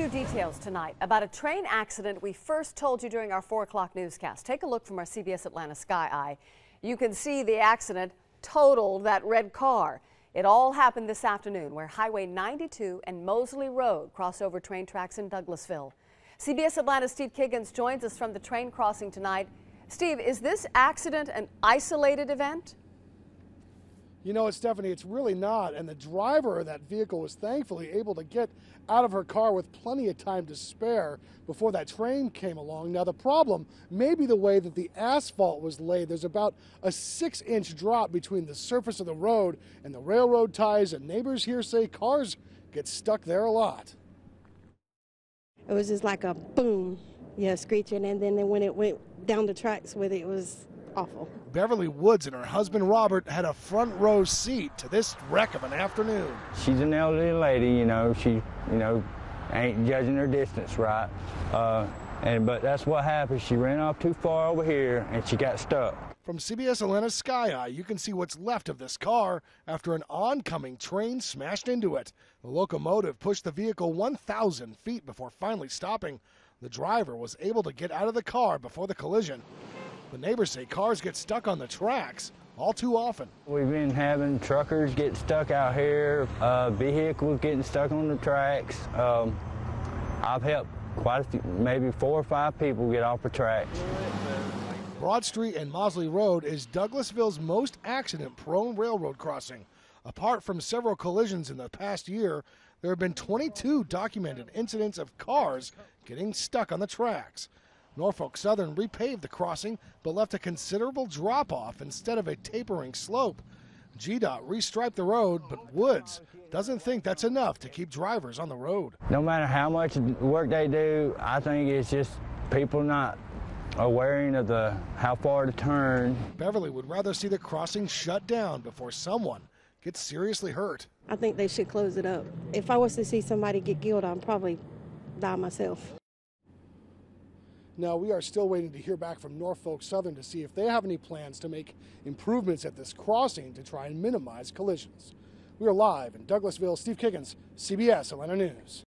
new details tonight about a train accident we first told you during our 4 o'clock newscast. Take a look from our CBS Atlanta Sky Eye. You can see the accident totaled that red car. It all happened this afternoon where Highway 92 and Mozley Road cross over train tracks in Douglasville. CBS Atlanta's Steve Kiggins joins us from the train crossing tonight. Steve, is this accident an isolated event? You know, Stephanie, it's really not, and the driver of that vehicle was thankfully able to get out of her car with plenty of time to spare before that train came along. Now, the problem may be the way that the asphalt was laid. There's about a 6-inch drop between the surface of the road and the railroad ties, and neighbors here say cars get stuck there a lot. It was just like a boom, yeah, screeching, and then when it went down the tracks with it, it was awful. Beverly Woods and her husband Robert had a front row seat to this wreck of an afternoon. She's an elderly lady, she ain't judging her distance right. But that's what happened. She ran off too far over here and she got stuck. From CBS Atlanta's Sky Eye, you can see what's left of this car after an oncoming train smashed into it. The locomotive pushed the vehicle 1,000 feet before finally stopping. The driver was able to get out of the car before the collision. The neighbors say cars get stuck on the tracks all too often. We've been having truckers get stuck out here, vehicles getting stuck on the tracks. I've helped quite a few, maybe 4 or 5 people get off the tracks. Broad Street and Mozley Road is Douglasville's most accident-prone railroad crossing. Apart from several collisions in the past year, there have been 22 documented incidents of cars getting stuck on the tracks. Norfolk Southern repaved the crossing, but left a considerable drop-off instead of a tapering slope. GDOT restriped the road, but Woods doesn't think that's enough to keep drivers on the road. No matter how much work they do, I think it's just people not aware of how far to turn. Beverly would rather see the crossing shut down before someone gets seriously hurt. I think they should close it up. If I was to see somebody get killed, I'd probably die myself. Now, we are still waiting to hear back from Norfolk Southern to see if they have any plans to make improvements at this crossing to try and minimize collisions. We are live in Douglasville. Steve Kiggins, CBS Atlanta News.